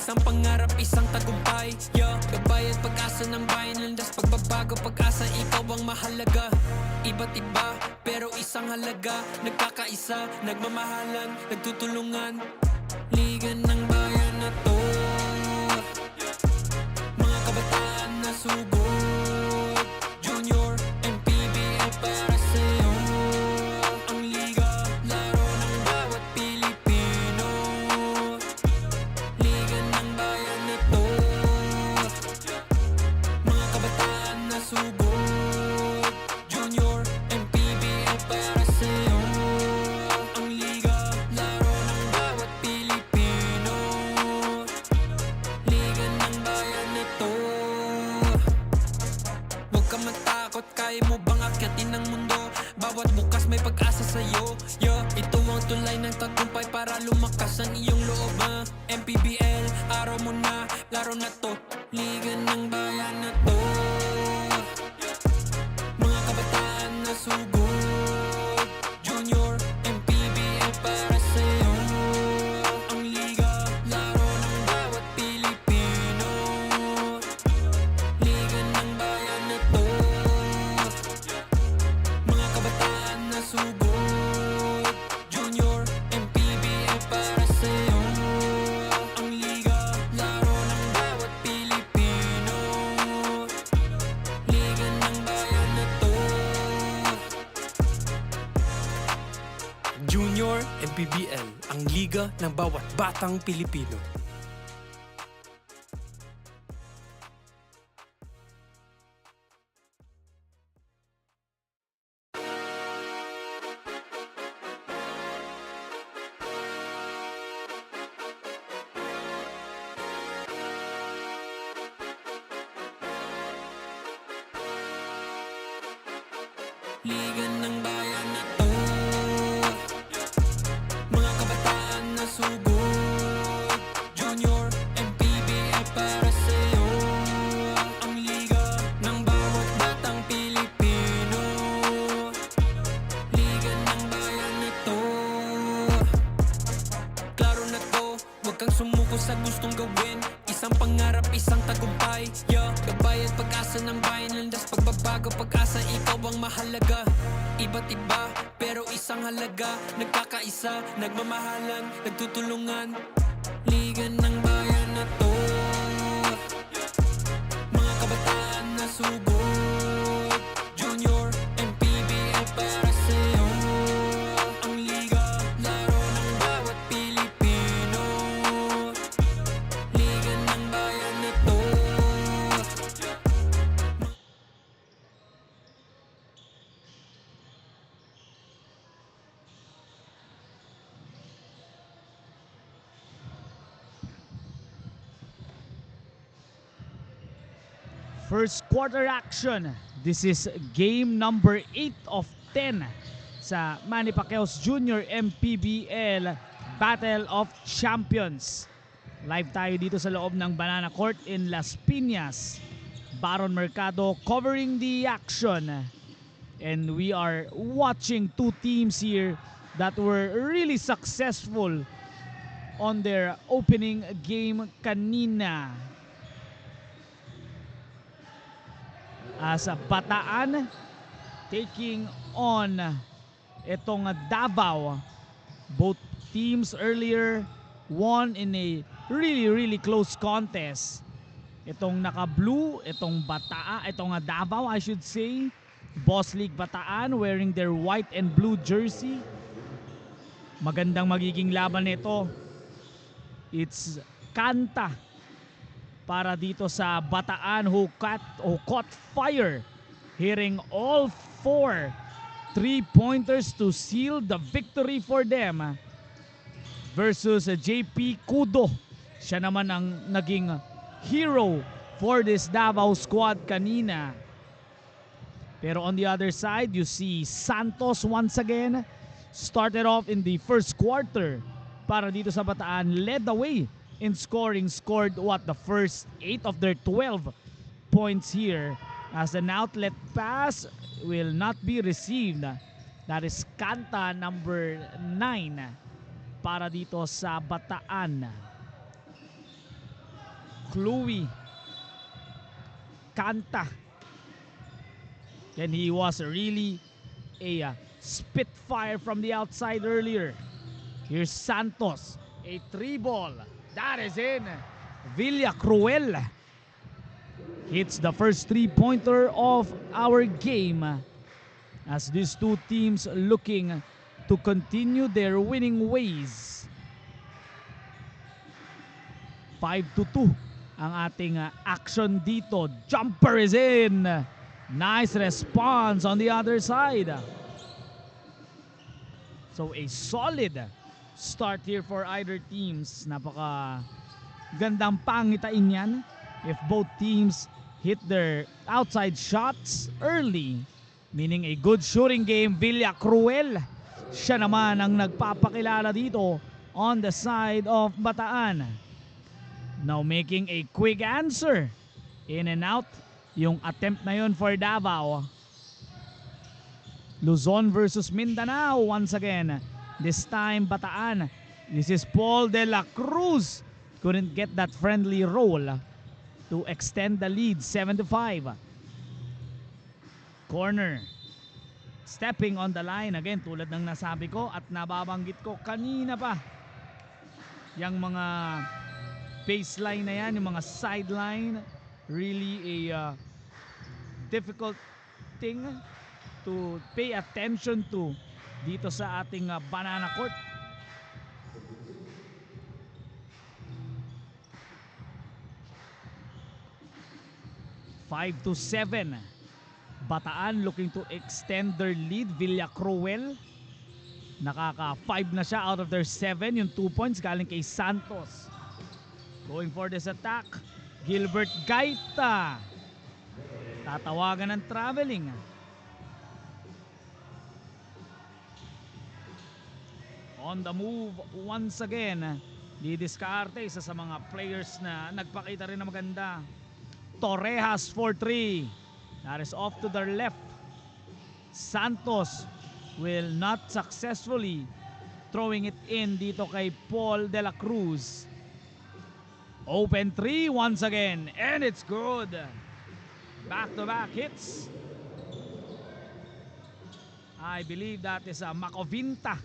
Isang pangarap, isang tagumpay, yeah. Gabay at pag-asa ng bayan, landas pagbabago, pag-asa, ikaw ang mahalaga. Iba't iba, pero isang halaga. Nagkakaisa, nagmamahalan, nagtutulungan. Liga ng bayan na to, mga kabataan na sugod. Junior MPBL para sa'yo. Ang liga, laro ng bawat Pilipino. Liga ng bayan na to, mga kabataan na sugod. Junior MPBL para sa'yo. Ang liga, laro ng bawat Pilipino. Liga ng bayan na to. Huwag ka matakot, kaya mo bang akyatin ang mundo? Bawat bukas may pag-asa sa'yo, yeah. Ito ang tulay ng tagumpay para lumakas ang iyong loob, MPBL, araw mo na, laro na to. Liga ng bayan na to, mga kabataan na sugod. Junior MPBL para sa'yo. Ang liga, laro ng bawat Pilipino. Liga ng bayan na to, mga kabataan na sugod. Junior MPBL para sa'yo. Ang liga, laro ng bawat Pilipino. Liga ng bayan na to. Junior MPBL, ang liga ng bawat batang Pilipino. Liga ng bayan na to, mga kabataan na sugod. Junior MPBL para sa'yo. Ang liga ng bawat batang Pilipino. Liga ng bayan na to, klaro na to, huwag kang sumuko sa gustong gawin. Isang pangarap, isang tagumpay, yeah. Gabay at pag-asa ng bayan, landas pagbabago, pag-asa, ikaw ang mahalaga. Iba't iba, pero isang halaga. Nagkakaisa, nagmamahalan, nagtutulungan. Liga ng bayan na to, mga kabataan na sugod. Junior MPBL para sa'yo. Ang liga, laro ng bawat Pilipino. Liga ng bayan na to. First quarter action. This is game number 8 of 10 sa Manny Pacquiao's Junior MPBL Battle of Champions. Live tayo dito sa loob ng Banana Court in Las Piñas. Baron Mercado covering the action. And we are watching two teams here that were really successful on their opening game kanina. As Bataan taking on itong Davao. Both teams earlier won in a really close contest. Itong naka-blue, itong Davao I should say. Boss League Bataan wearing their white and blue jersey. Magandang magiging laban nito. It's kanta para dito sa Bataan who caught fire, hitting all 4 3-pointers to seal the victory for them versus JP Kudo. Siya naman ang naging hero for this Davao squad kanina. Pero on the other side, you see Santos once again started off in the first quarter para dito sa Bataan, led the way in scoring, scored the first 8 of their 12 points here, as an outlet pass will not be received. That is kanta number 9 para dito sa Bataan. Chloe Canta. And he was really a spitfire from the outside earlier. Here's Santos, a 3-ball. That is in. Villacruel hits the first 3-pointer of our game as these two teams looking to continue their winning ways. 5-2 ang ating action dito. Jumper is in. Nice response on the other side. So a solid start here for either teams. Napaka gandang pangitain yan if both teams hit their outside shots early. Meaning a good shooting game. Villacruel, siya naman ang nagpapakilala dito on the side of Bataan. Now making a quick answer. In and out yung attempt na yun for Davao. Luzon versus Mindanao once again. This time Bataan. This is Paul de la Cruz. Couldn't get that friendly roll to extend the lead 7-5. Corner. Stepping on the line again tulad ng nasabi ko at nababanggit ko kanina pa. Yang mga baseline na yan, yung mga sideline, really a difficult thing to pay attention to dito sa ating banana court. Five to 7. Bataan looking to extend their lead. Villacruel nakaka 5 na siya out of their 7. Yung 2 points galing kay Santos. Going for this attack, Gilbert Gaita. Tatawagan ng traveling. On the move once again. Didiskarte, isa sa mga players na nagpakita rin na maganda. Torrejas for 3. That is off to their left. Santos will not successfully throwing it in dito kay Paul de la Cruz. Open 3 once again, and it's good. Back-to-back hits. I believe that is Macovinta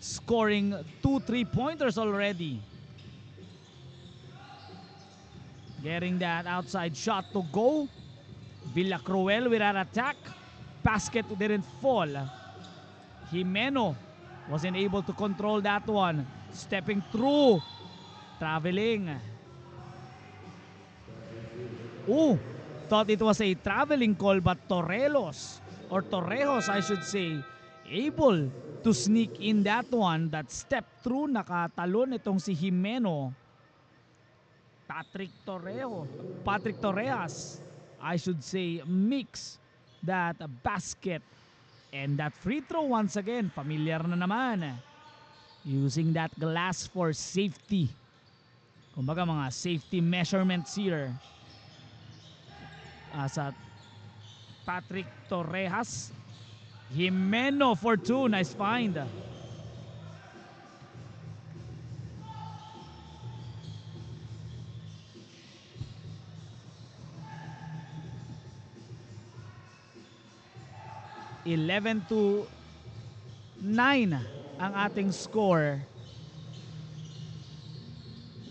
scoring 2 3-pointers already. Getting that outside shot to go. Villacruel with an attack. Basket didn't fall. Jimeno wasn't able to control that one. Stepping through. Traveling. Thought it was a traveling call, but Torrejos I should say, able to sneak in that one. That step through, nakatalon itong si Jimeno. Patrick Torrejas, I should say, mix that basket and that free throw once again. Familiar na naman. Using that glass for safety. Kumbaga mga safety measurements here. Sa Patrick Torrejas. Jimeno for 2. Nice find. (11-9) ang ating score.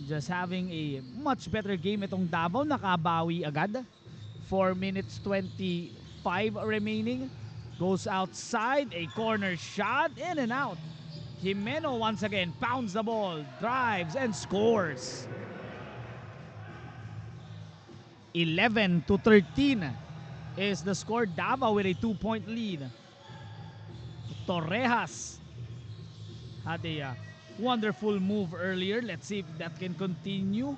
Just having a much better game itong Davao. Nakabawi agad. 4 minutes 25 remaining. Goes outside. A corner shot. In and out. Jimeno once again pounds the ball. Drives and scores. 11-13 is the score. Davao with a 2-point lead. Torrejas had a wonderful move earlier. Let's see if that can continue.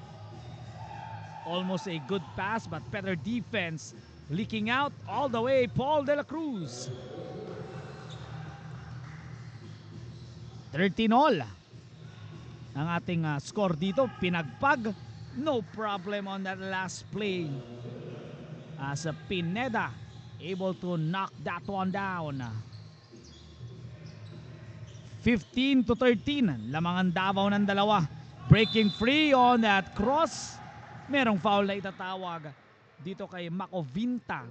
Almost a good pass, but better defense. Leaking out all the way, Paul de la Cruz. 13-all ang ating score dito. Pinagpag. No problem on that last play. As Pineda able to knock that one down. 15-13. Lamang ang Davao ng dalawa. Breaking free on that cross. merong foul na itatawag dito kay Makovinta.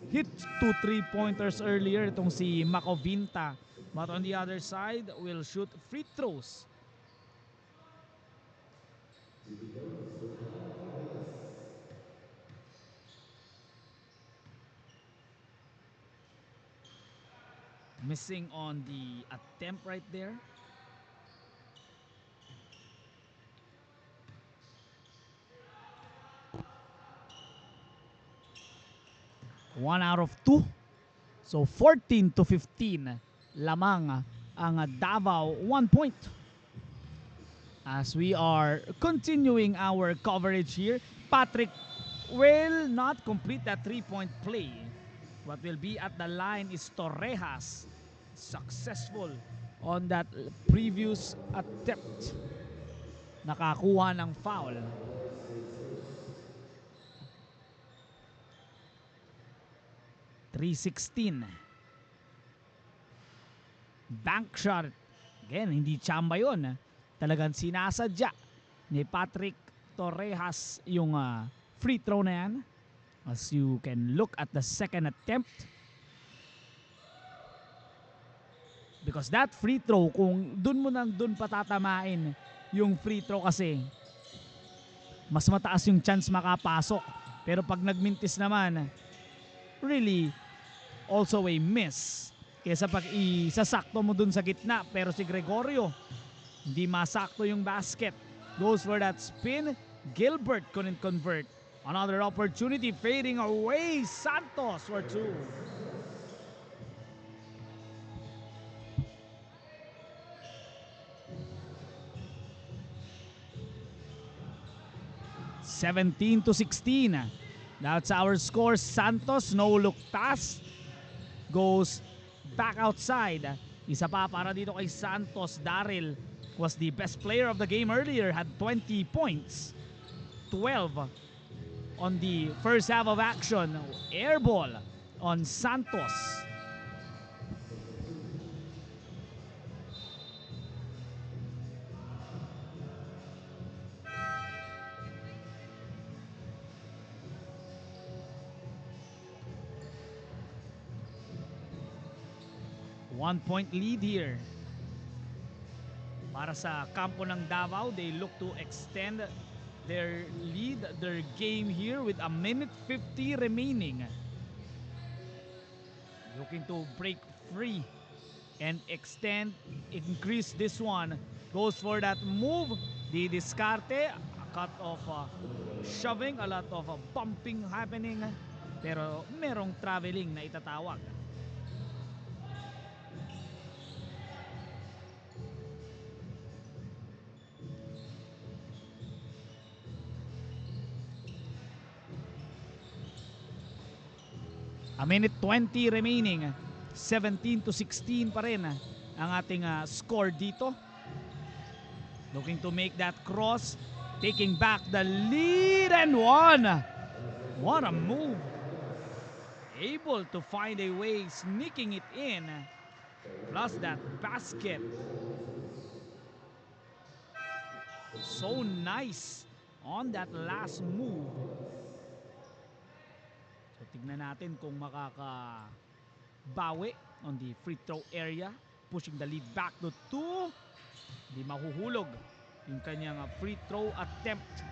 Hit 2 3-pointers earlier itong si Makovinta. But on the other side, will shoot free throws. Missing on the attempt right there. One out of two. So 14-15 lamang ang Davao, 1 point. As we are continuing our coverage here, Patrick will not complete that 3-point play. What will be at the line is Torrejas, successful on that previous attempt. Nakakuha ng foul. .316. Bank shot. Again, hindi tsamba yun. Talagang sinasadya ni Patrick Torrejas yung free throw na yan. As you can look at the second attempt. Because that free throw, kung dun mo nang dun patatamain yung free throw kasi, mas mataas yung chance makapasok. Pero pag nagmintis naman, really, also a miss. Kesa pag isasakto mo dun sa gitna. Pero si Gregorio, hindi masakto yung basket. Goes for that spin. Gilbert couldn't convert. Another opportunity fading away. Santos for two. (17-16). That's our score. Santos, no look pass. Goes back outside. Isa pa para dito kay Santos. Daryl was the best player of the game earlier. Had 20 points. 12 on the first half of action. Air ball on Santos. One-point lead here. Para sa kampo ng Davao, they look to extend their lead, their game here with 1:50 remaining. Looking to break free and extend, increase this one. Goes for that move. Di diskarte. A cut of shoving, a lot of bumping happening. Pero merong traveling na itatawag. A minute 20 remaining. 17-16 pa rin ang ating score dito. Looking to make that cross. Taking back the lead and one. What a move. Able to find a way, sneaking it in. Plus that basket. So nice on that last move. So tignan natin kung makakabawi on the free throw area. Pushing the lead back to 2. Hindi mahuhulog yung kanyang free throw attempt.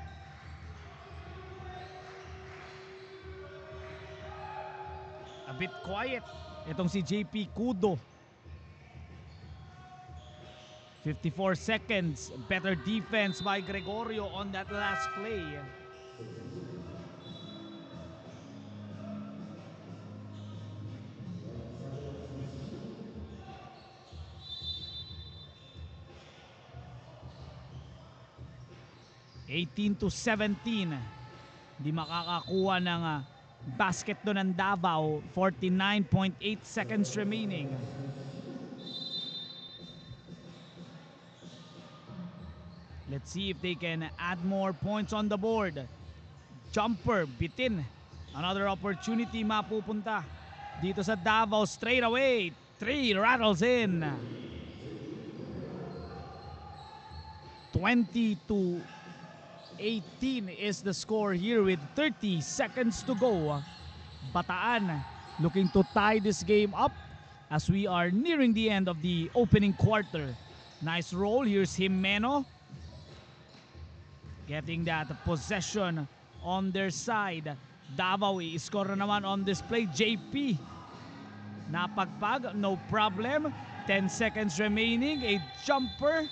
A bit quiet itong si JP Kudo. 54 seconds. Better defense by Gregorio on that last play. (18-17). Di makakakuha ng basket doon ng Davao. 49.8 seconds remaining. Let's see if they can add more points on the board. Jumper, bitin. Another opportunity mapupunta dito sa Davao straight away. 3 rattles in. 20-18 18 is the score here with 30 seconds to go. Bataan looking to tie this game up as we are nearing the end of the opening quarter. Nice roll. Here's Jimeno getting that possession on their side. Davao i-score na naman on this play. JP napagpag, no problem. 10 seconds remaining. A jumper.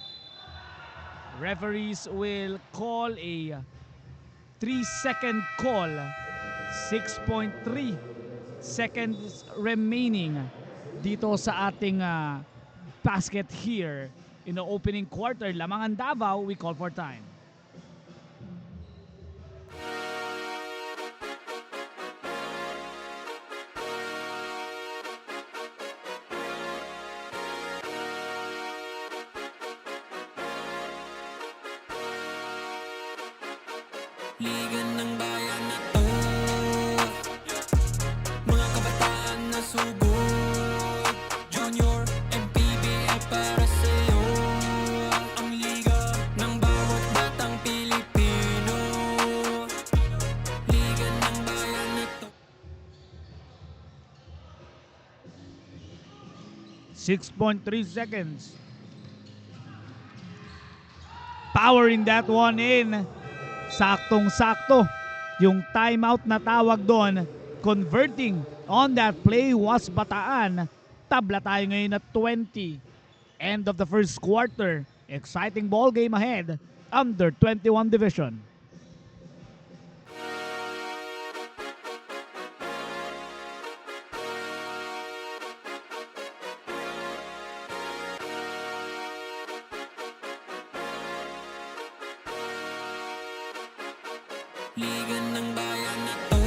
Referees will call a 3-second call. 6.3 seconds remaining dito sa ating basket here in the opening quarter. Lamang ang Davao, we call for time. Liga ng bayan na to, mga kabataan na sugod. Junior, MPBL para sa'yo. Ang liga ng bawat batang Pilipino. Liga ng bayan na to. 6.3 seconds. Powering that one in. Saktong-sakto yung timeout na tawag doon. Converting on that play was Bataan. Tabla tayo ngayon at 20. End of the first quarter. Exciting ball game ahead. Under 21 division. Liga ng bayan na to,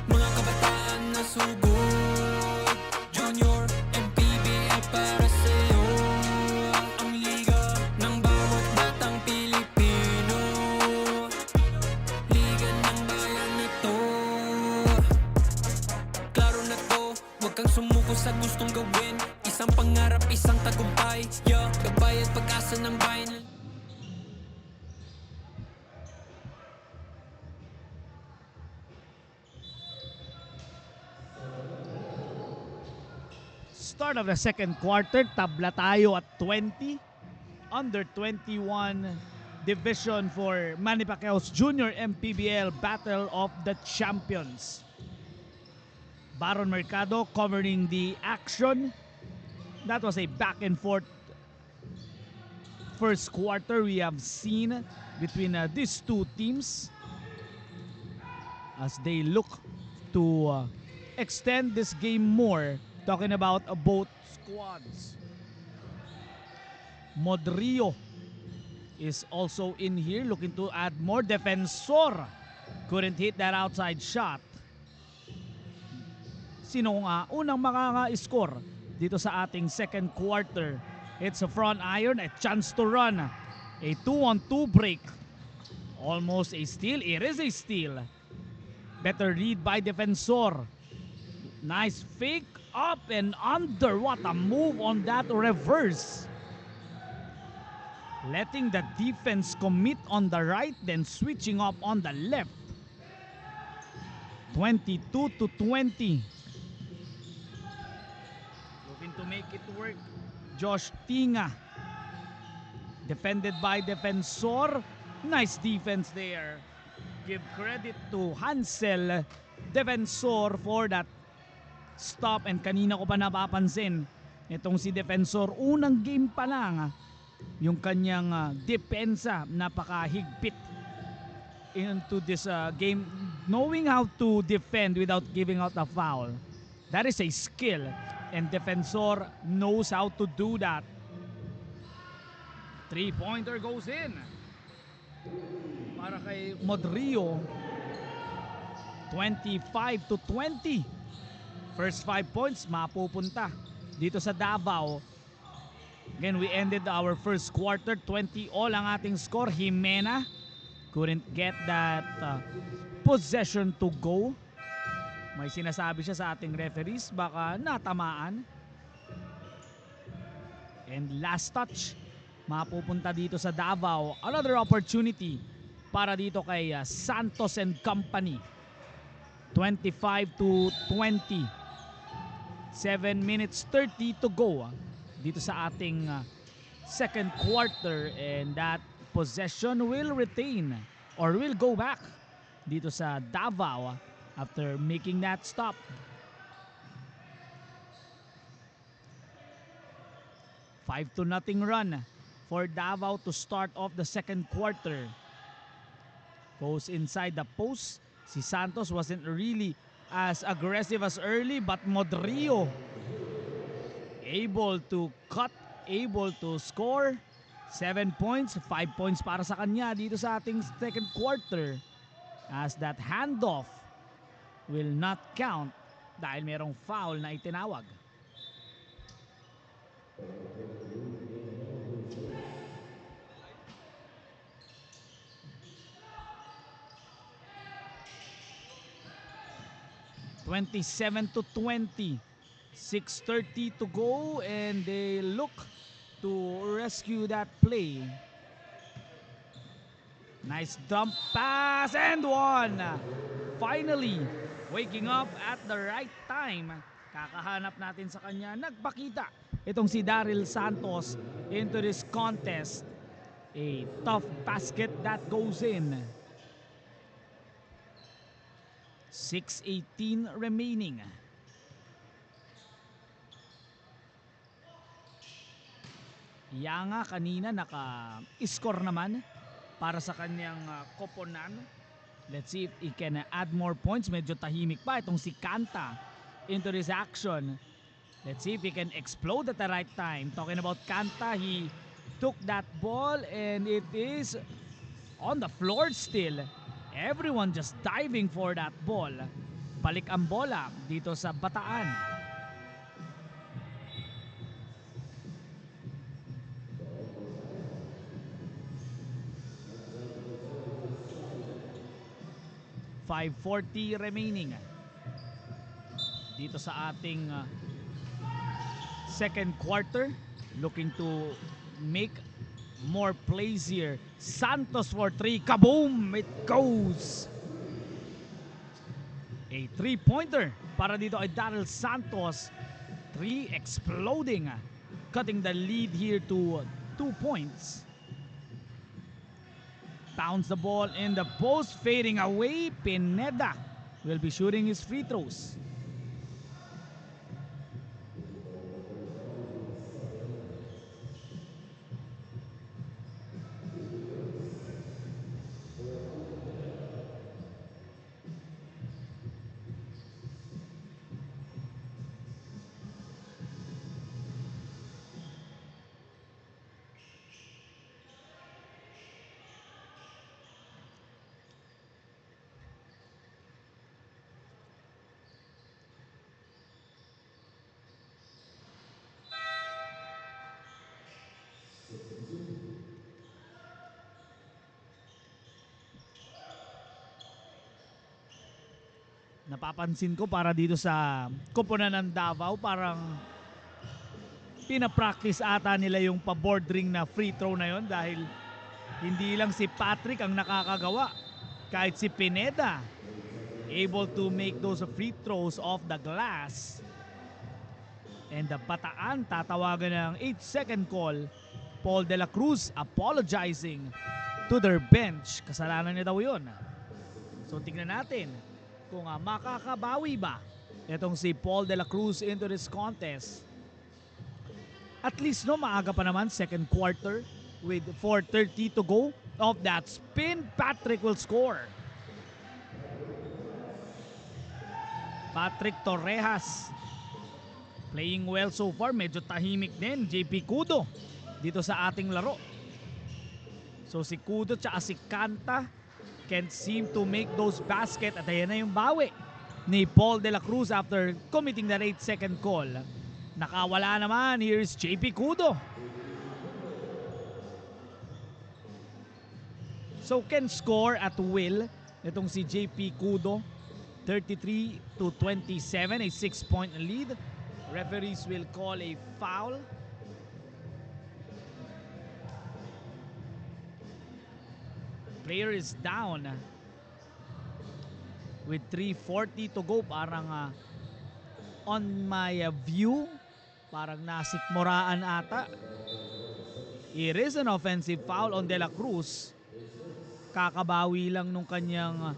mga kabataan na sugod. Junior, MPBL para sa'yo. Ang liga ng bawat batang Pilipino. Liga ng bayan na to. Klaro na to, huwag kang sumuko sa gustong gawin. Isang pangarap, isang tagumpay. Yeah, gabay at pag-asa ng bayan. Start of the second quarter, tabla tayo at 20. Under 21 division for Manny Pacquiao's Junior MPBL Battle of the Champions. Baron Mercado covering the action. That was a back and forth first quarter we have seen between these two teams as they look to extend this game more. Talking about both squads. Modrio is also in here looking to add more. Defensor couldn't hit that outside shot. Sino nga unang makaka-score dito sa ating second quarter? It's a front iron, a chance to run. A 2-on-2 break. Almost a steal. It is a steal. Better read by Defensor. Nice fake. Up and under. What a move on that reverse. Letting the defense commit on the right, then switching up on the left. 22-20. Looking to make it work. Josh Tinga. Defended by Defensor. Nice defense there. Give credit to Hansel Defensor for that stop, and kanina ko pa napapansin itong si Defensor unang game pa lang yung kanyang depensa napakahigpit into this game, knowing how to defend without giving out a foul. That is a skill and Defensor knows how to do that. 3-pointer goes in para kay Modrio. 25-20. First 5 points mapupunta dito sa Davao. Again, we ended our first quarter 20 all ang ating score. Jimena couldn't get that possession to go. May sinasabi siya sa ating referees, baka natamaan. And last touch mapupunta dito sa Davao. Another opportunity para dito kay Santos and Company. 25-20. 7 minutes 30 to go dito sa ating second quarter, and that possession will retain or will go back dito sa Davao after making that stop. Five to nothing run for Davao to start off the second quarter. Goes inside the post. Si Santos wasn't really as aggressive as early, but Modrio able to cut, able to score. 7 points, 5 points para sa kanya dito sa ating second quarter, as that handoff will not count dahil merong foul na itinawag. (27-20). 6:30 to go, and they look to rescue that play. Nice dump pass and one. Finally, waking up at the right time. Kakahanap natin sa kanya. Nagpakita itong si Daryl Santos into this contest. A tough basket that goes in. 6:18 remaining. Yanga kanina naka-score naman para sa kanyang koponan. Let's see if he can add more points. Medyo tahimik pa itong si Kanta into this action. Let's see if he can explode at the right time. Talking about Kanta, he took that ball and it is on the floor still. Everyone just diving for that ball. Balik ang bola dito sa Bataan. .540 remaining dito sa ating second quarter. Looking to make more plays here. Santos for 3. Kaboom! It goes! A 3-pointer para dito ay Daryl Santos. 3 exploding. Cutting the lead here to 2 points. Pounds the ball in the post. Fading away. Pineda will be shooting his free throws. Napapansin ko para dito sa koponan ng Davao, parang pinapractice ata nila yung pa-bordering na free throw na yon, dahil hindi lang si Patrick ang nakakagawa. Kahit si Pineda able to make those free throws off the glass. And the Bataan tatawagan ng 8-second call. Paul De La Cruz apologizing to their bench. Kasalanan niya daw yun. So tingnan natin kung makakabawi ba itong si Paul De La Cruz into this contest. At least maaga pa naman, second quarter with 4:30 to go. Off that spin, Patrick will score. Patrick Torrejas playing well so far. Medyo tahimik din JP Cudo dito sa ating laro. So si Cudo tsaka si Kanta can't seem to make those basket, at ayan na yung bawi ni Paul De La Cruz after committing that 8-second call. Nakawala naman. Here's JP Cudo. So can score at will itong si JP Cudo. 33-27, a 6-point lead. Referees will call a foul. player is down with 3:40 to go. Parang on my view, parang nasikmuraan ata. It is an offensive foul on De La Cruz. Kakabawi lang nung kanyang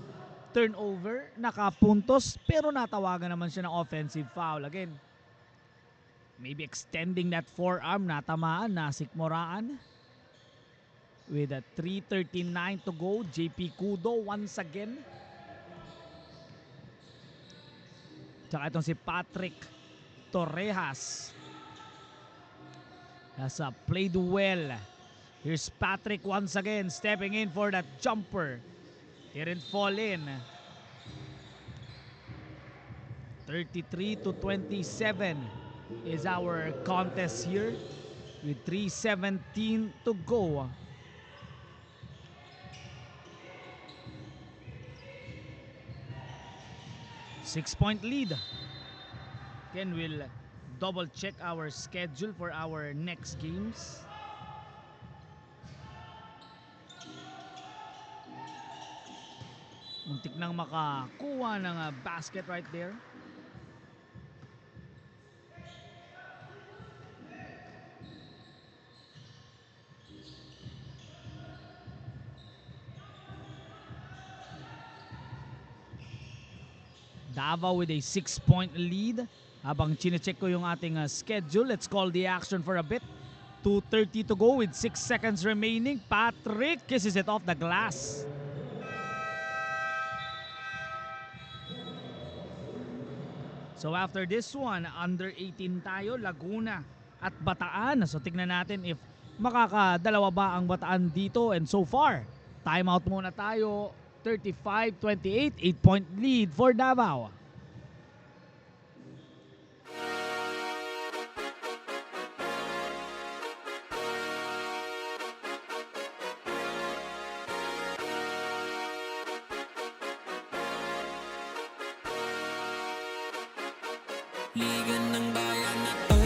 turnover, nakapuntos, pero natawagan naman siya ng offensive foul. Again, maybe extending that forearm, natamaan, nasikmuraan. With a 3:39 to go, JP Cudo once again. Tsaka itong si Patrick Torrejas has played well. Here's Patrick once again stepping in for that jumper. Didn't fall in. 33-27 is our contest here with 3:17 to go. Six-point lead. Again, we'll double check our schedule for our next games. Muntik nang makakuha ng basket right there. Davao with a 6-point lead. Habang chinecheck ko yung ating schedule, let's call the action for a bit. 2:30 to go with 6 seconds remaining. Patrick kisses it off the glass. So after this one, under 18 tayo, Laguna at Bataan. So tignan natin if makakadalawa ba ang Bataan dito. And so far, timeout muna tayo. 35-28, 8-point lead for Davao. Liga ng bayan na to,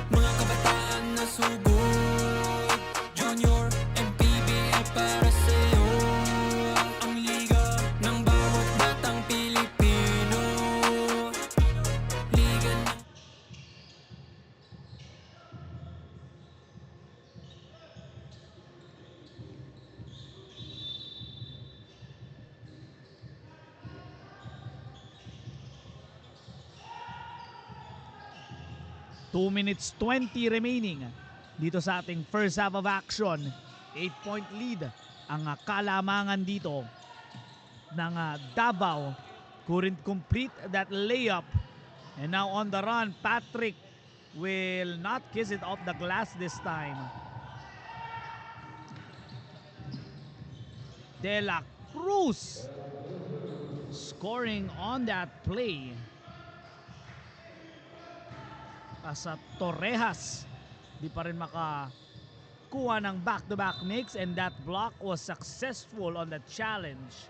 mga kabataan na sugod. Junior and PBL para sa'yo. Ang liga ng bawat batang Pilipino. Liga ng 2 minutes 20 remaining dito sa ating first half of action. 8-point lead ang kalamangan dito ng Davao. Couldn't complete that layup. And now on the run, Patrick will not kiss it off the glass this time. De La Cruz scoring on that play. Sa Torrejas, di pa rin makakuha ng back-to-back makes, and that block was successful on the challenge.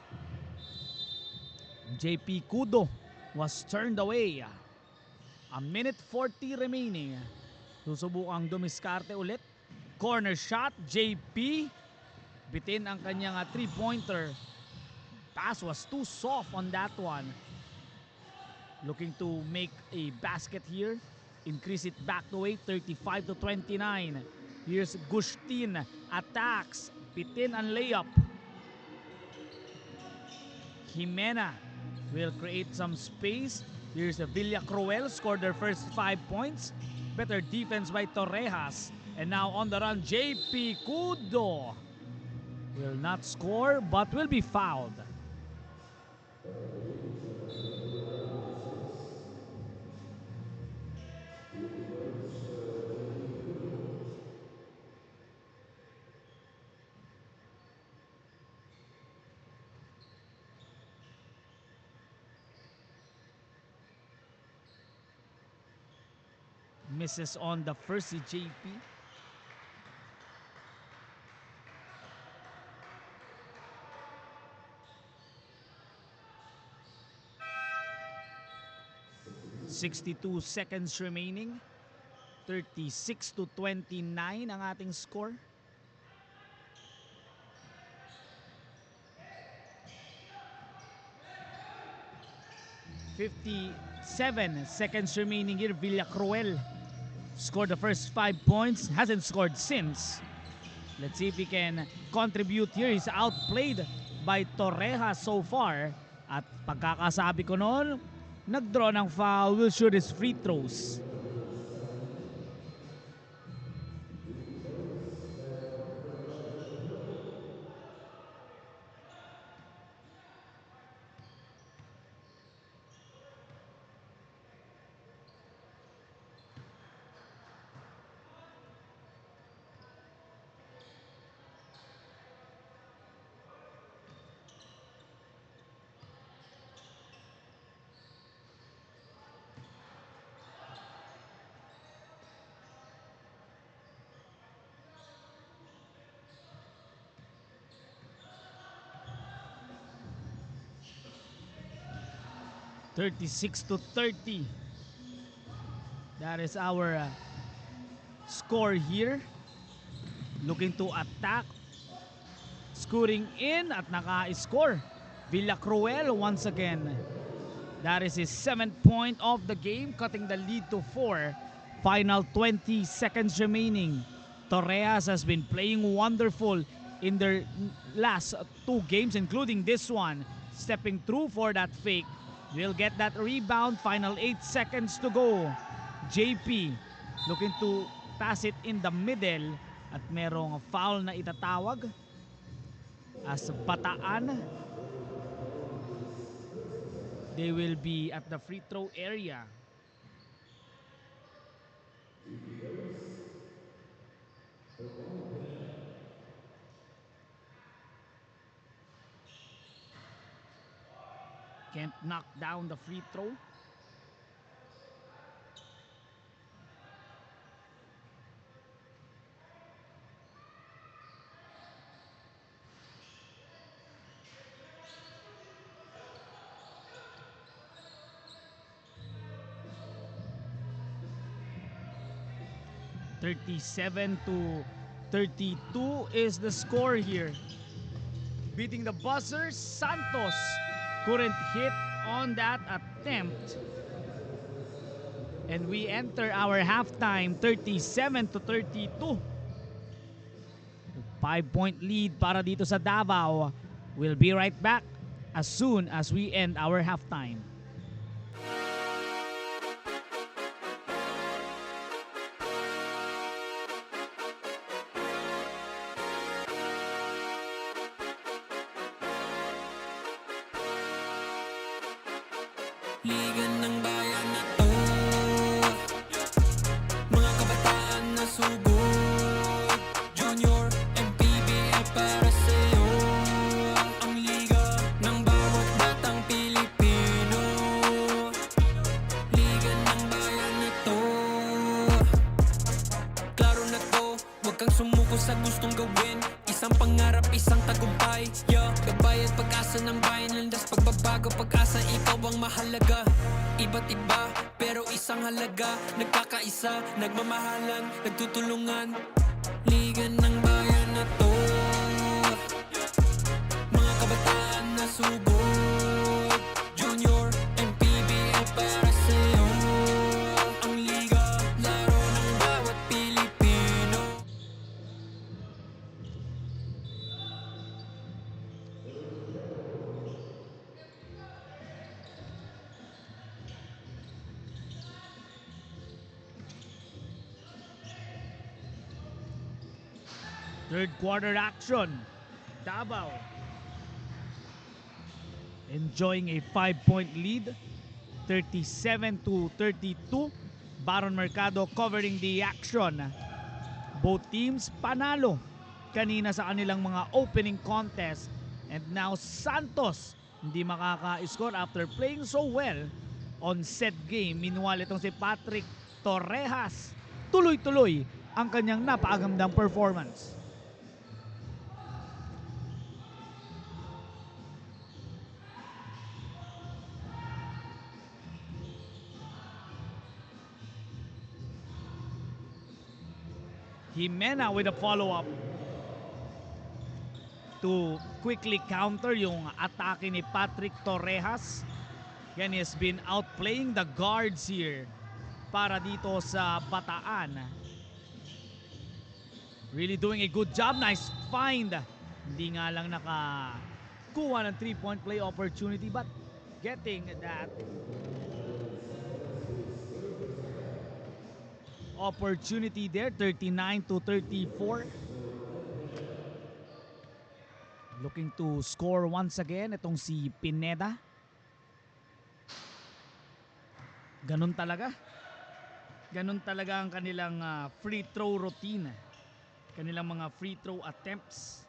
JP Cudo was turned away. A minute 40 remaining. Susubukang dumiskarte ulit. Corner shot, JP. Bitin ang kanyang 3-pointer. Pass was too soft on that one. Looking to make a basket here. Increase it back to 8, 35-29. Here's Gustin, attacks, bitin ang layup. Jimena will create some space. Here's Villa Cruel, scored their first 5 points. Better defense by Torrejas. And now on the run, JP Cudo will not score but will be fouled. Misses on the first si JP. .62 seconds remaining. 36-29 ang ating score. 57 seconds remaining here. Villacruel scored the first 5 points, hasn't scored since. Let's see if he can contribute here. He's outplayed by Torrejas so far. At pagkakasabi ko noon, nag-draw ng foul, will shoot his free throws. (36-30). That is our score here. Looking to attack. Scoring in at naka-score. Villacruel once again. That is his 7th point of the game, cutting the lead to 4. Final 20 seconds remaining. Torrejas has been playing wonderful in their last 2 games, including this one. Stepping through for that fake. Will get that rebound. Final 8 seconds to go. JP looking to pass it in the middle. At merong foul na itatawag as Bataan. They will be at the free throw area. Can't knock down the free throw. (37-32) is the score here. Beating the buzzer, Santos couldn't hit on that attempt. And we enter our halftime 37-32. 5-point lead para dito sa Davao. We'll be right back as soon as we end our halftime. Liga ng bayan na to, mga kabataan na sugod, Junior and PBL para sa'yo. Ang liga ng bawat batang Pilipino, liga ng bayan na to. Klaro na to, huwag kang sumuko sa gustong gawin. Isang pangarap, isang tagumpay, yeah. Gabay at pag-asa ng bayan, landas pagbabago, pag-asa, ikaw ang mahalaga. Iba't iba, pero isang halaga. Nagkakaisa, nagmamahalan, nagtutulungan. Liga ng bayan na to, mga kabataan na sugod, Junior and PBL para sa'yo. Ang liga, laro ng bawat Pilipino. Third quarter action. Davao enjoying a 5-point lead. 37-32. Baron Mercado covering the action. Both teams panalo kanina sa kanilang mga opening contest. And now Santos hindi makaka-score after playing so well on set game. Meanwhile, itong si Patrick Torrejas, tuloy-tuloy ang kanyang napakagandang performance. Jimena with a follow-up to quickly counter yung atake ni Patrick Torrejas. Again, he has been outplaying the guards here para dito sa Bataan. Really doing a good job. Nice find. Hindi nga lang nakakuha ng 3-point play opportunity but getting that opportunity there. 39-34. Looking to score once again itong si Pineda. Ganun talaga. Ganun talaga ang kanilang free throw routine. Kanilang mga free throw attempts.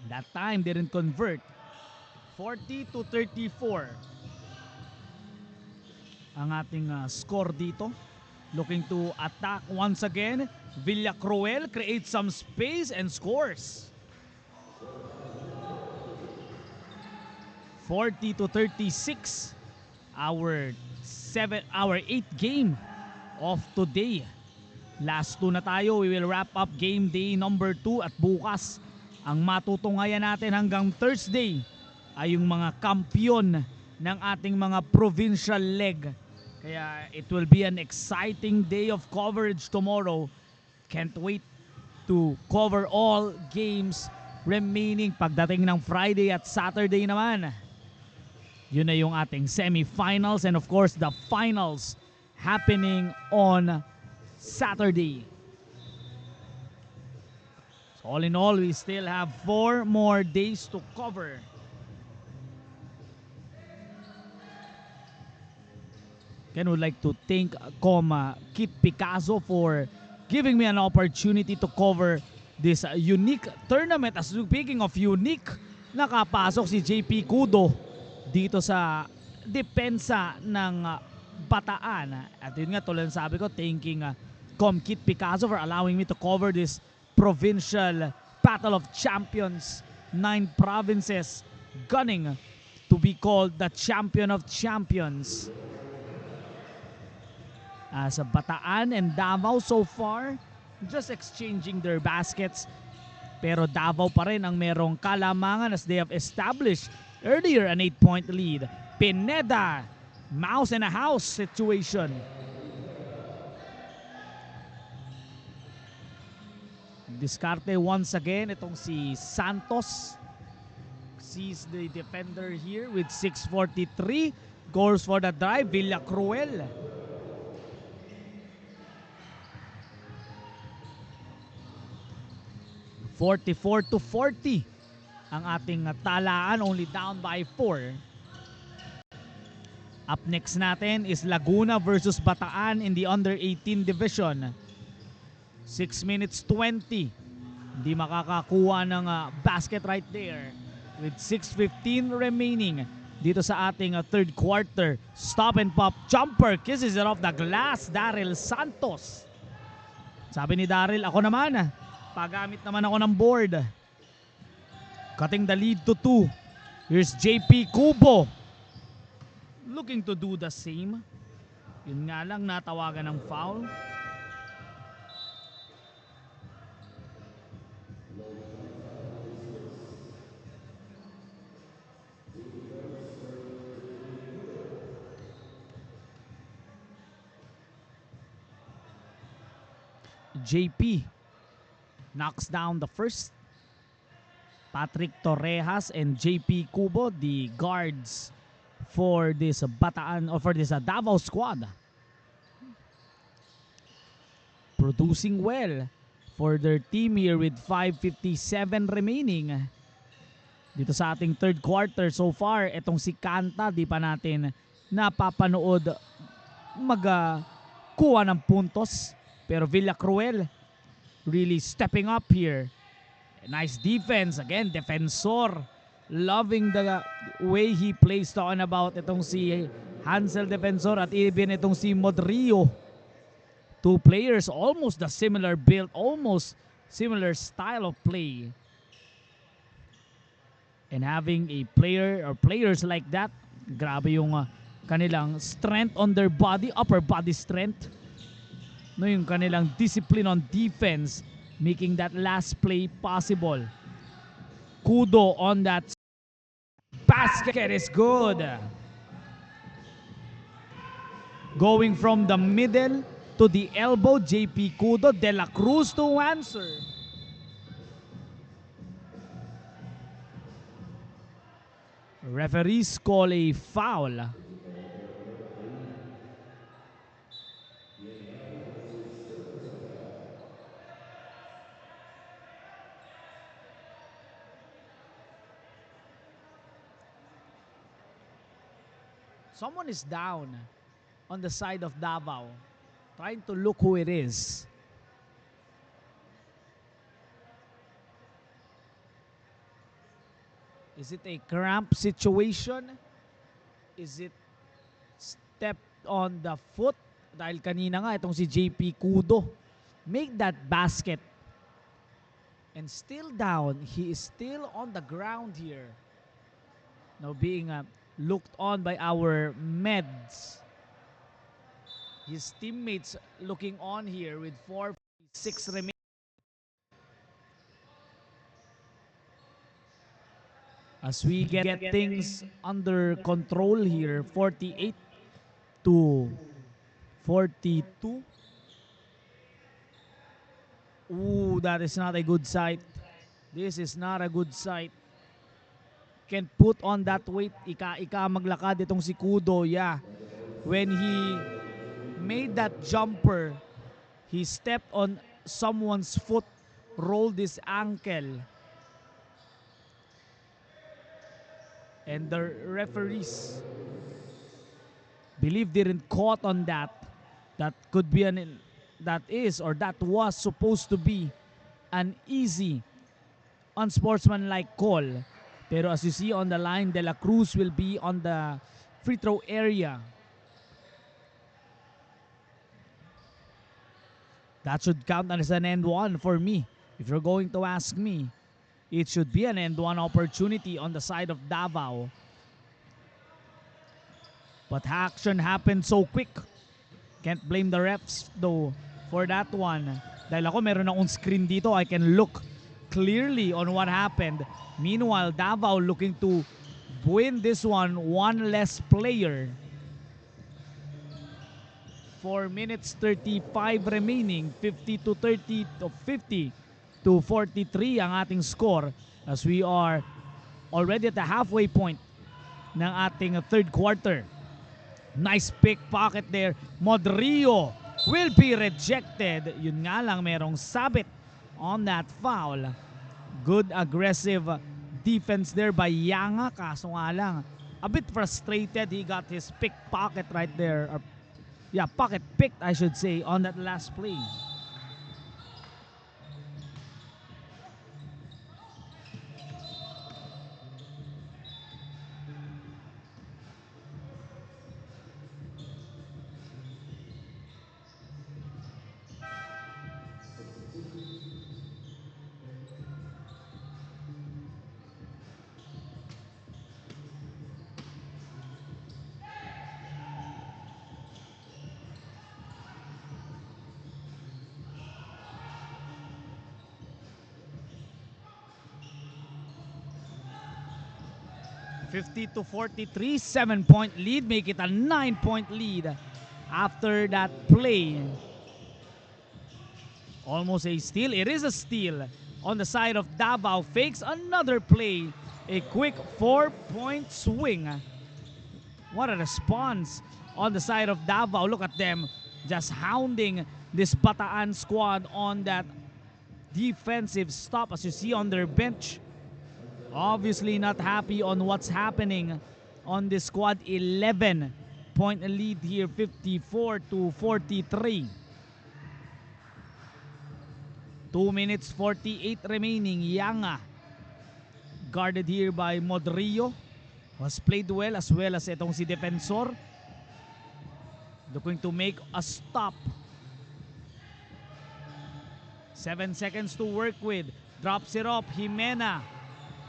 That time didn't convert. 40-34 ang ating score dito. Looking to attack once again. Villacruel creates some space and scores. 40-36. Our 8th game of today. Last 2 na tayo. We will wrap up game day number 2 at bukas ang matutunghayan natin hanggang Thursday ay yung mga kampiyon ng ating mga provincial leg. Kaya it will be an exciting day of coverage tomorrow. Can't wait to cover all games remaining pagdating ng Friday at Saturday naman. Yun na yung ating semifinals and of course the finals happening on Saturday. So all in all, we still have 4 more days to cover. Again, would like to thank Kit Picasso for giving me an opportunity to cover this unique tournament. As speaking of unique, nakapasok si JP Cudo dito sa depensa ng Bataan. At yun nga, tulad ng sabi ko, thanking Kit Picasso for allowing me to cover this provincial battle of champions. 9 provinces gunning to be called the champion of champions. Sa Bataan and Davao so far, just exchanging their baskets. Pero Davao pa rin ang merong kalamangan as they have established earlier an 8-point lead. Pineda, mouse in a house situation. Diskarte once again itong si Santos. Sees the defender here with 6:43. Goes for the drive, Villacruel. (44-40) ang ating talaan, only down by 4. Up next natin is Laguna versus Bataan in the under 18 division. 6 minutes 20. Hindi makakakuha ng basket right there with 6:15 remaining dito sa ating third quarter. Stop and pop jumper, kisses it off the glass. Daryl Santos. Sabi ni Daryl, ako naman, pagamit naman ako ng board. Cutting the lead to 2. Here's JP Cubo. Looking to do the same. Yun nga lang, natawagan ng foul. JP knocks down the first. Patrick Torrejas and JP Cubo, the guards for this Bataan or for this Davao squad. Producing well for their team here with 5:57 remaining. Dito sa ating third quarter so far, etong si Kanta, di pa natin napapanood magkuha ng puntos. Pero Villacruel really stepping up here. Nice defense. Again, defensor. Loving the way he plays. Talking about itong si Hansel Defensor at even itong si Modrio. 2 players, almost the similar build, almost similar style of play. And having a player or players like that, grabe yung kanilang strength on their body, upper body strength. No, yung kanilang discipline on defense, making that last play possible. Kudo on that basket is good. Going from the middle to the elbow, JP Cudo, De La Cruz to answer. Referees call a foul. Someone is down on the side of Davao, trying to look who it is. Is it a cramp situation? Is it stepped on the foot? Dahil kanina nga itong si JP Cudo make that basket and still down. He is still on the ground here. Now being looked on by our meds. His teammates looking on here with 4:46 remaining. As we get things under control here, 48 to 42. Ooh, that is not a good sight. This is not a good sight. Can put on that weight. Ika maglakad itong si Cudo. Yeah. When he made that jumper, he stepped on someone's foot, rolled his ankle. And the referees believe didn't caught on that. That could be that was supposed to be an easy, unsportsmanlike call. Pero as you see on the line, De La Cruz will be on the free throw area. That should count as an end one for me. If you're going to ask me, it should be an end one opportunity on the side of Davao. But action happened so quick. Can't blame the refs though for that one. Dahil ako meron akong screen dito, I can look clearly on what happened. Meanwhile, Davao looking to win this one less player. 4 minutes 35 remaining, 50 to 43 ang ating score as we are already at the halfway point ng ating third quarter. Nice pickpocket there. Modrio will be rejected. Yun nga lang, merong sabit on that foul. Good aggressive defense there by Yanga. Kaso nga lang, a bit frustrated. He got his pickpocket right there. Yeah, pocket picked, I should say, on that last play. (50 to 43), 7-point lead, make it a 9-point lead after that play. Almost a steal. It is a steal on the side of Davao. Fakes another play. A quick 4-point swing. What a response on the side of Davao. Look at them just hounding this Bataan squad on that defensive stop as you see on their bench. Obviously not happy on what's happening on this squad. 11-point lead here, 54 to 43. 2 minutes 48 remaining. Yanga guarded here by Modrio. Was played well as itong si Defensor. Looking to make a stop. 7 seconds to work with. Drops it up. Jimena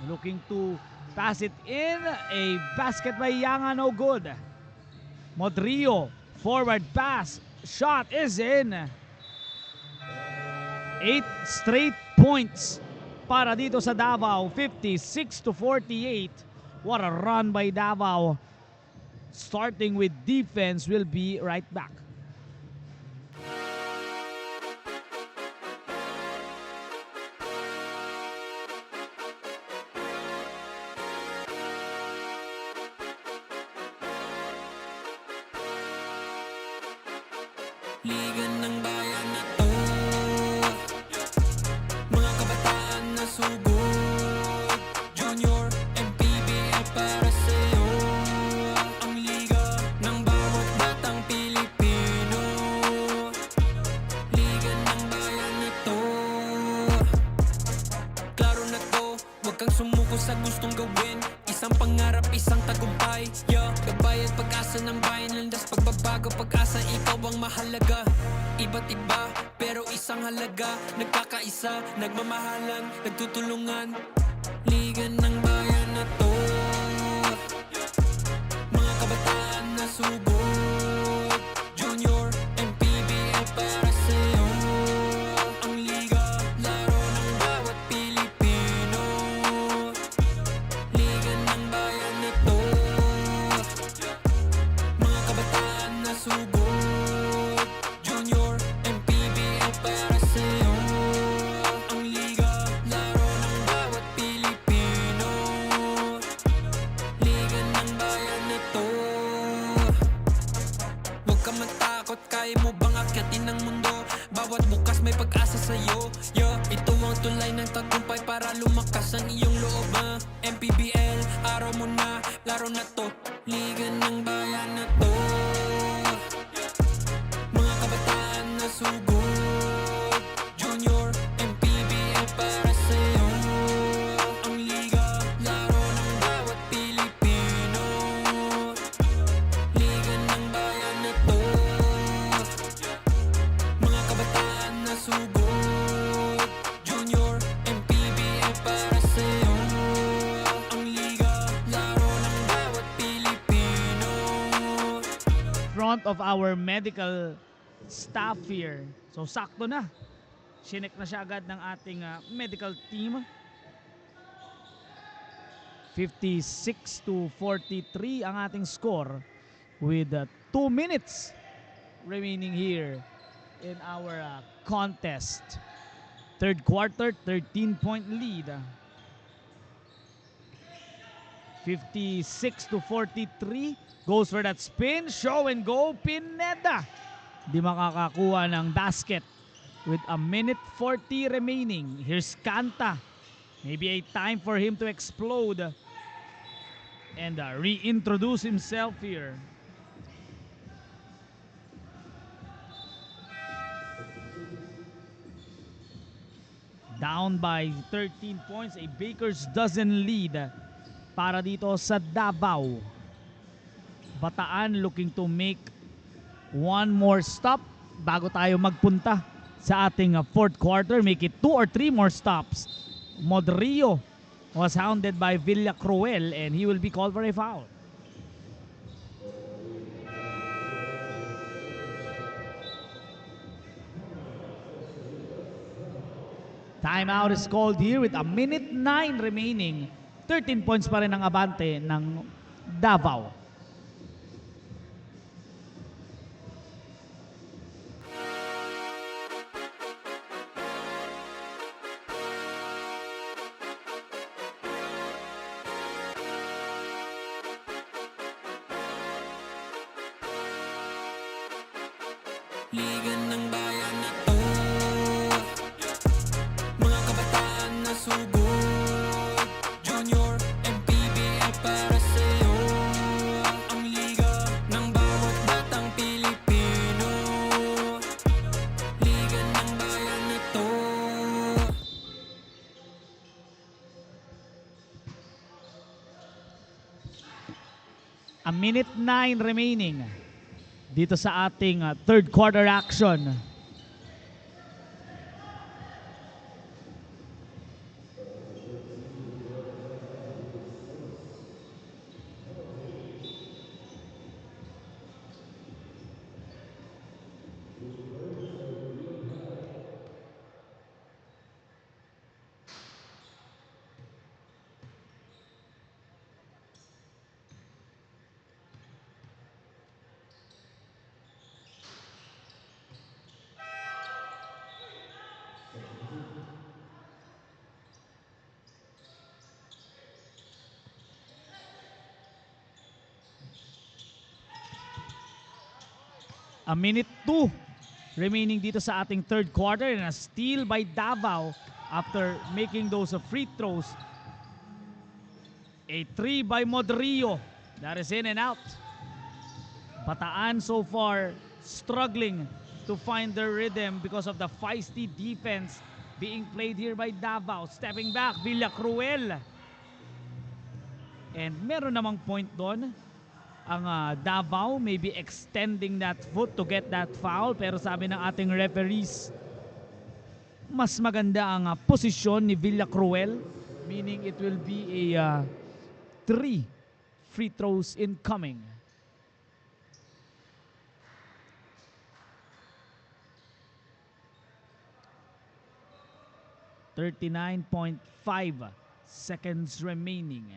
looking to pass it in. A basket by Yanga, no good. Modrio, forward pass. Shot is in. 8 straight points para dito sa Davao. 56 to 48. What a run by Davao. Starting with defense, will be right back. Liga ng bayan na to, mga kabataan na sugod, Junior MPBL para sa'yo. Ang liga ng bawat batang Pilipino, liga ng bayan na to. Klaro na to, huwag kang sumuko sa gustong gawin. Isang pangarap, isang tagumpay, yeah. Gabay at pag-asa ng bayan, landas pagbabago, pag-asa, ikaw ang mahalaga. Iba't iba, pero isang halaga. Nagkakaisa, nagmamahalan, nagtutulungan. Liga ng bayan na to, mga kabataan na sugod, Junior MPBL para sa'yo. Ang liga, laro ng bawat Pilipino, liga ng bayan na to, mga kabataan na sugod, Junior MPBL para sa'yo. Ang liga, laro ng bawat Pilipino, liga ng bayan na to. Huwag ka matakot, kaya mo bang akyatin ang mundo? Bawat bukas may pag-asa sa'yo, yeah. Ito ang tulay ng tagumpay para lumakas ang iyong loob, MPBL, araw mo na, laro na to. Liga ng bayan na to, mga kabataan na sugod, Junior MPBL para sa'yo. Ang liga, laro ng bawat Pilipino, liga ng bayan na to, mga kabataan na sugod, Junior MPBL para sa'yo. Ang liga, laro ng bawat Pilipino. Front of our medical staff here. So sakto na. Sinek na siya agad ng ating medical team. 56-43 ang ating score with 2 minutes remaining here in our contest. Third quarter, 13-point lead. 56-43, goes for that spin, show and go, Pineda. Di makakakuha ng basket with a minute 40 remaining. Here's Kanta. Maybe a time for him to explode and reintroduce himself here. Down by 13 points, a Baker's dozen lead para dito sa Davao. Bataan looking to make one more stop bago tayo magpunta sa ating fourth quarter. Make it 2 or 3 more stops. Modrio was hounded by Villacruel and he will be called for a foul. Timeout is called here with a minute 9 remaining. 13 points pa rin ang abante ng Davao. Liga ng bayan na to, mga kabataan na sugod, Junior MPBL para sa'yo. Ang liga ng bawat batang Pilipino, liga ng bayan na to. A minute 9 remaining dito sa ating third quarter action. A minute 2 remaining dito sa ating third quarter, and a steal by Davao after making those free throws. A 3 by Modrio. That is in and out. Bataan so far struggling to find their rhythm because of the feisty defense being played here by Davao. Stepping back, Villacruel. And meron namang point doon. Ang Davao maybe extending that foot to get that foul, pero sabi ng ating referees, mas maganda ang posisyon ni Villacruel, meaning it will be a 3 free throws incoming. .5 seconds remaining.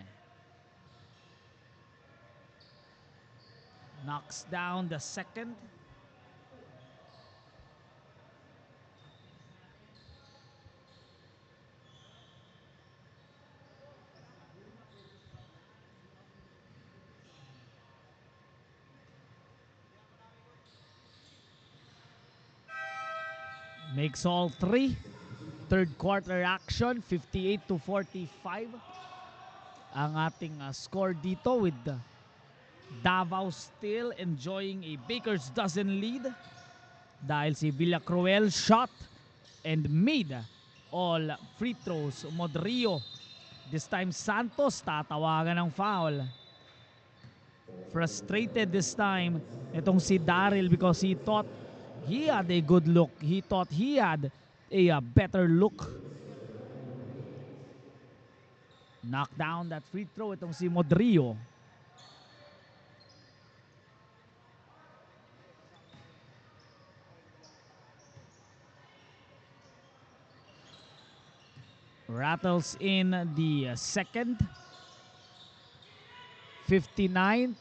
Knocks down the second. Makes all 3. Third quarter action, 58-45. Ang ating score dito, with Davao still enjoying a baker's dozen lead dahil si Villacruel shot and made all free throws. Modrio, this time Santos, tatawagan ng foul. Frustrated this time itong si Daryl because he thought he had a good look. He thought he had a better look. Knock down that free throw itong si Modrio. Rattles in the second. 59-45,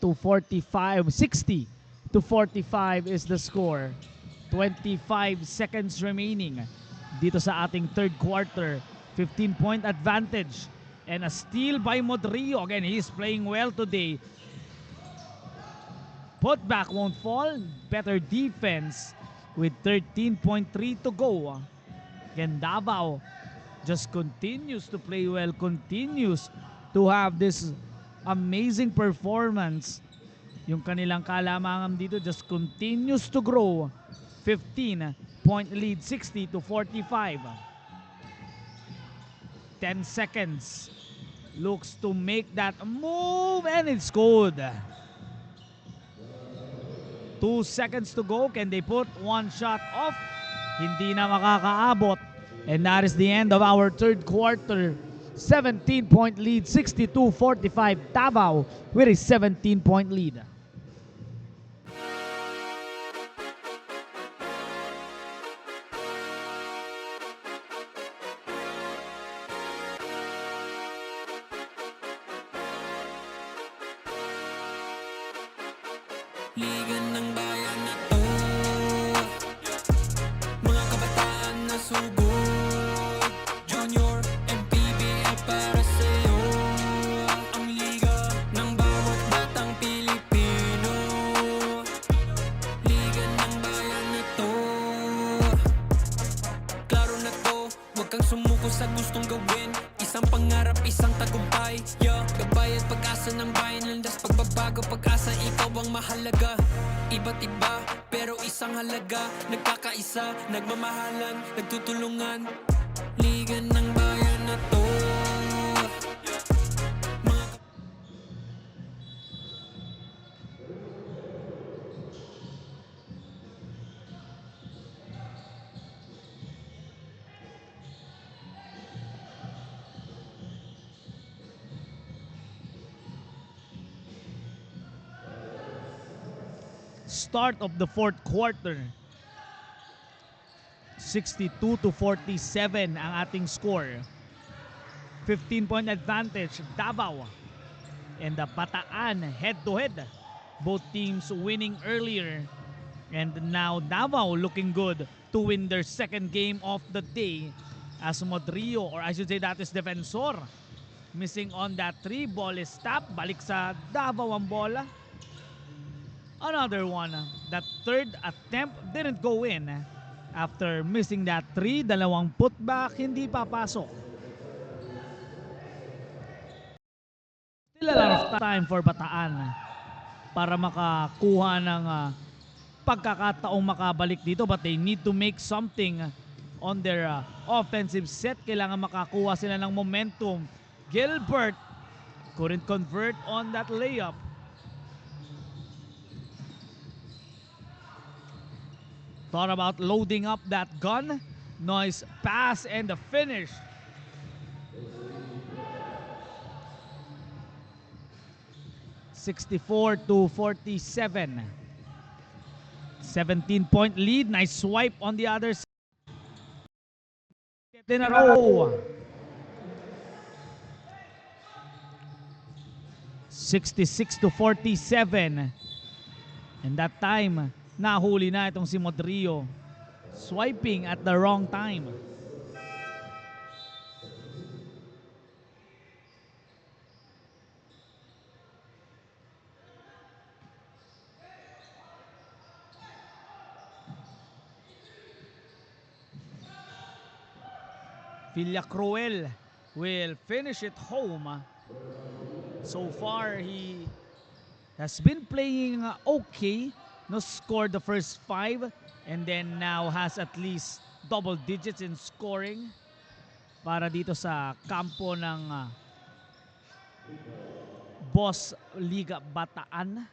60-45 is the score. 25 seconds remaining dito sa ating third quarter. 15-point advantage and a steal by Modrio. Again, he's playing well today. Putback won't fall. Better defense with 13.3 to go. Again, Davao just continues to play well, continues to have this amazing performance. Yung kanilang kalamangan dito just continues to grow. 15-point lead, 60-45. 10 seconds. Looks to make that move and it's good. 2 seconds to go. Can they put one shot off? Hindi na makakaabot. And that is the end of our third quarter. 17-point lead, 62-45. Davao with a 17-point lead. Liga ng bayan na to, mga kabataan na sugod. Junior and PBL para sa'yo. Ang liga ng bawat batang Pilipino. Liga ng bayan na to. Klaro na to, huwag kang sumuko sa gustong gawin. Isang pangarap, isang tagumpay. Gabay at pag-asa ng bayan, landas pagbabago, pag-asa, ikaw ang mahalaga. Iba't iba, pero isang halaga. Nagkakaisa, nagmamahalan, nagtutulungan. Liga ng bayan na to. Start of the fourth quarter. 62-47 ang ating score. 15-point advantage, Davao and the Bataan head-to-head. Both teams winning earlier. And now Davao looking good to win their second game of the day, as Modrio, or I should say that is Defensor, missing on that 3. Ball is tapped. Balik sa Davao ang bola. Another one. That third attempt didn't go in. After missing that three, dalawang putback, hindi papasok. Still a lot of time for Bataan para makakuha ng pagkakataong makabalik dito, but they need to make something on their offensive set. Kailangan makakuha sila ng momentum. Gilbert couldn't convert on that layup. Thought about loading up that gun. Nice pass and the finish. (64-47). 17-point lead. Nice swipe on the other side. Get in a row. 66-47. And that time, nahuli na itong si Modrio. Swiping at the wrong time. Villacruel will finish it home. So far, he has been playing okay. No, scored the first 5 and then now has at least double digits in scoring para dito sa kampo ng Boss Liga Bataan.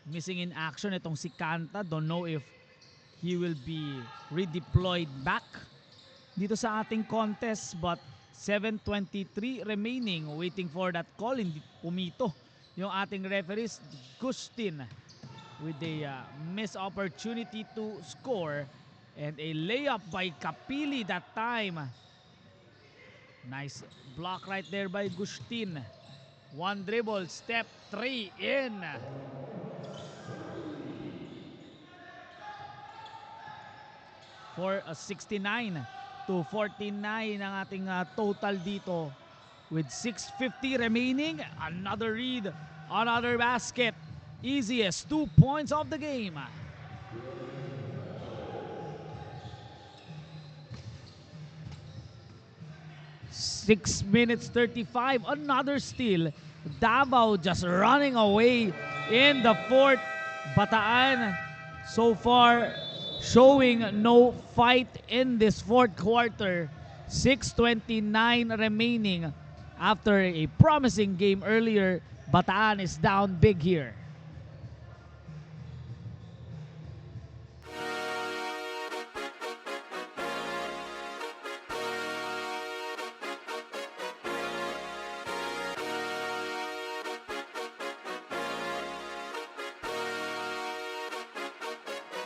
Missing in action itong si Canta. Don't know if he will be redeployed back dito sa ating contest, but 7:23 remaining, waiting for that call. Hindi pumito yung ating referees. Gustin with a missed opportunity to score and a layup by Kapili that time. Nice block right there by Gustin. One dribble, step 3 in. For a 69-49 ang ating total dito with 6:50 remaining. Another read, another basket. Easiest 2 points of the game. Six minutes 35. Another steal. Davao just running away in the fourth. Bataan so far showing no fight in this fourth quarter. 6:29 remaining. After a promising game earlier, Bataan is down big here.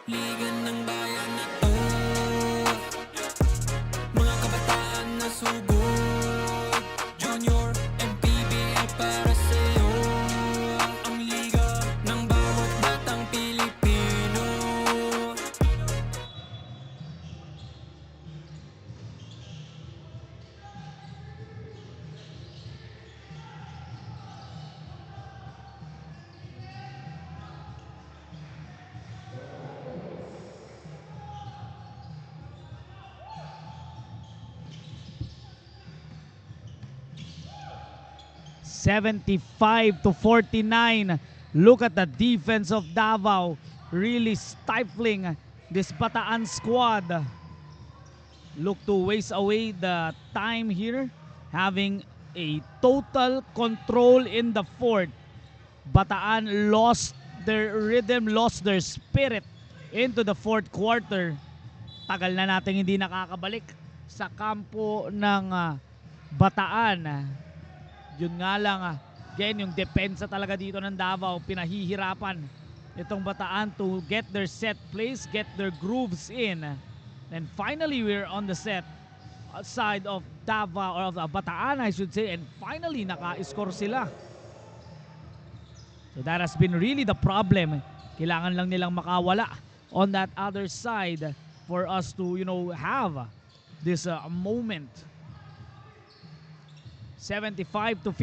Liga ng bayan na to, mga kabataan na sugod. Junior and PBL para sa'yo, ang liga ng bawat batang Pilipino. (75-49). Look at the defense of Davao, really stifling this Bataan squad. Look to waste away the time here, having a total control in the fourth. Bataan lost their rhythm, lost their spirit into the fourth quarter. Tagal na natin hindi nakakabalik sa kampo ng Bataan. Yun nga lang, again, yung depensa talaga dito ng Davao, pinahihirapan itong Bataan to get their set plays, get their grooves in. And finally, we're on the set side of Davao, or of Bataan, I should say, and finally, naka-score sila. So that has been really the problem. Kailangan lang nilang makawala on that other side for us to, have this moment. 75-51,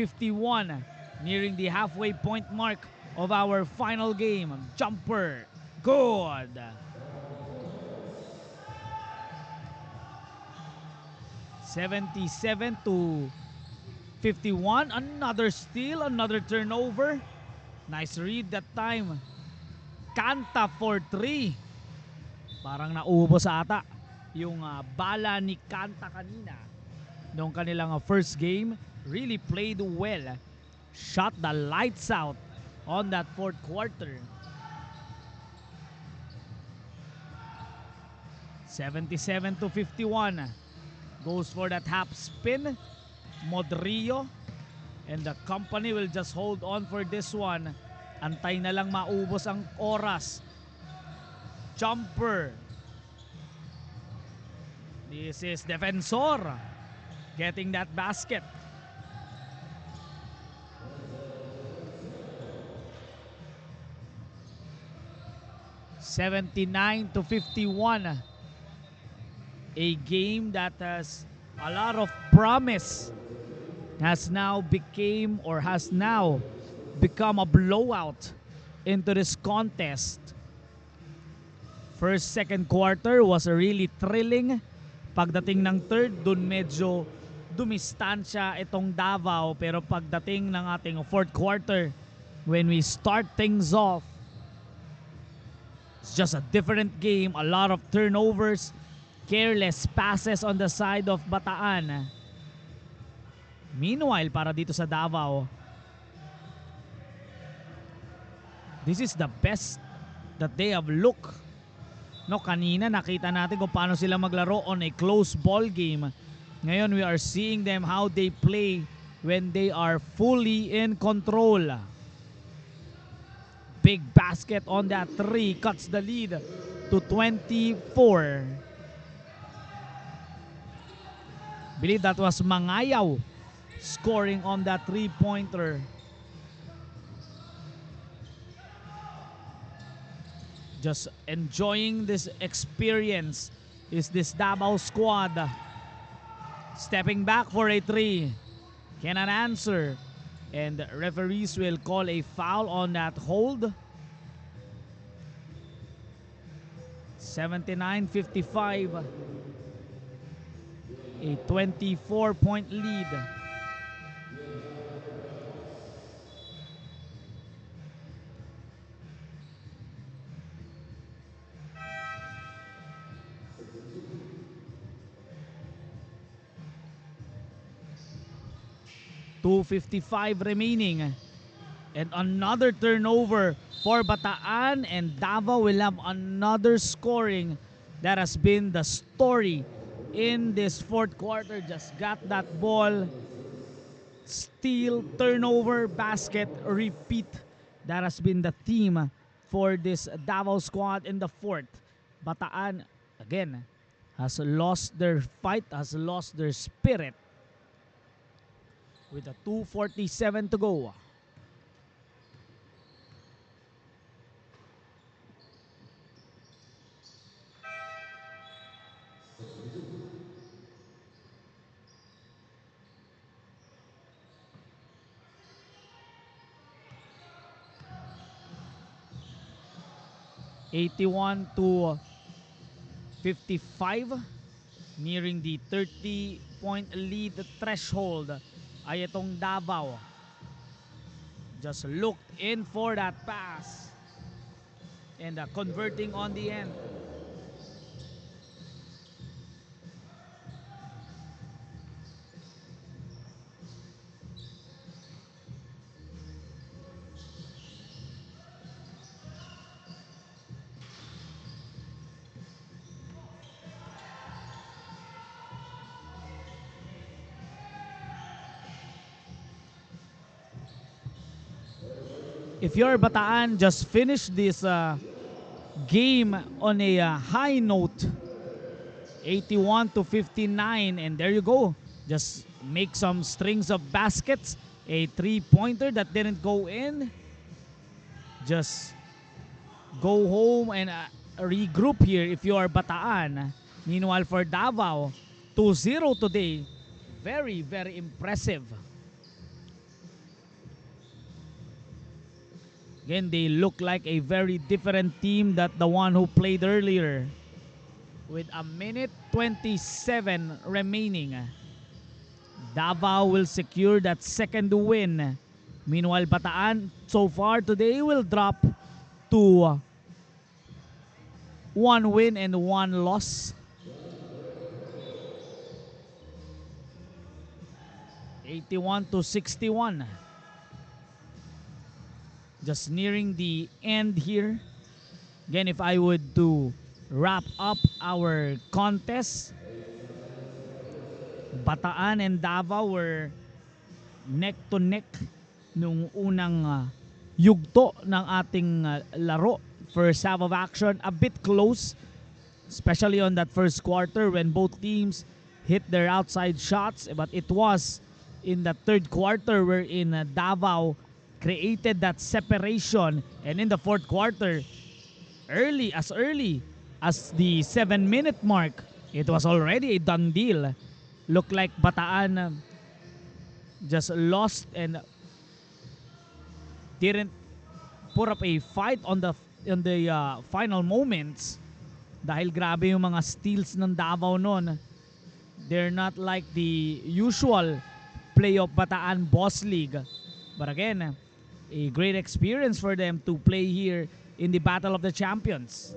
nearing the halfway point mark of our final game. Jumper. Good. 77-51. Another steal, another turnover. Nice read that time. Kanta for 3. Parang naubos ata yung bala ni Kanta kanina. Noong kanilang first game, really played well. Shot the lights out on that fourth quarter. 77-51. Goes for that half spin. Modrillo and the company will just hold on for this one. Antay na lang maubos ang oras. Jumper. This is Defensor getting that basket. (79-51). A game that has a lot of promise has now become a blowout into this contest. First, second quarter was really thrilling. Pagdating ng third, dun medyo dumistansya itong Davao. Pero pagdating ng ating fourth quarter, when we start things off, it's just a different game. A lot of turnovers, careless passes on the side of Bataan. Meanwhile, para dito sa Davao, this is the best that they have looked. No, kanina nakita natin kung paano sila maglaro on a close ball game. Ngayon we are seeing them how they play when they are fully in control. Big basket on that 3 cuts the lead to 24. Believe that was Mangayaw scoring on that 3-pointer. Just enjoying this experience is this Davao squad. Stepping back for a 3. Cannot answer. And referees will call a foul on that hold. 79-55. A 24-point lead. .255 remaining. And another turnover for Bataan, and Davao will have another scoring. That has been the story in this fourth quarter. Just got that ball, steal, turnover, basket, repeat. That has been the theme for this Davao squad in the fourth. Bataan, again, has lost their fight, has lost their spirit. With a 2:47 to go. (81-55), nearing the 30-point lead threshold ay itong Davao. Just looked in for that pass and converting on the end. If you're Bataan, just finish this game on a high note. 81-59, and there you go. Just make some strings of baskets. A 3-pointer that didn't go in. Just go home and regroup here if you are Bataan. Meanwhile for Davao, 2-0 today. Very, very impressive. Again, they look like a very different team that the one who played earlier. With a minute 27 remaining, Davao will secure that second win. Meanwhile, Bataan so far today will drop to 1 win and 1 loss. 81-61. Just nearing the end here. Again, if I would to wrap up our contest, Bataan and Davao were neck to neck nung unang yugto ng ating laro. First half of action, a bit close, especially on that first quarter when both teams hit their outside shots. But it was in the third quarter wherein Davao created that separation. And in the fourth quarter, early as the 7-minute mark, it was already a done deal. Looked like Bataan just lost and didn't put up a fight on the final moments dahil grabe yung mga steals ng Davao noon. They're not like the usual playoff Bataan Boss League. But again, a great experience for them to play here in the Battle of the Champions.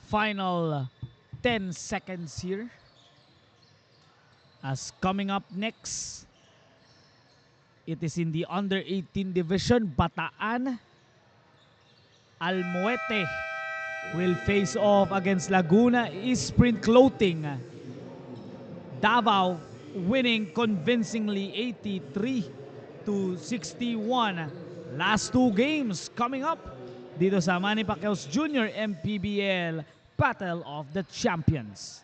Final 10 seconds here. As coming up next, it is in the under 18 division. Bataan Almoete will face off against Laguna Sprint Clothing. Davao winning convincingly 83-61. Last two games coming up dito sa Manny Pacquiao Jr. MPBL Battle of the Champions.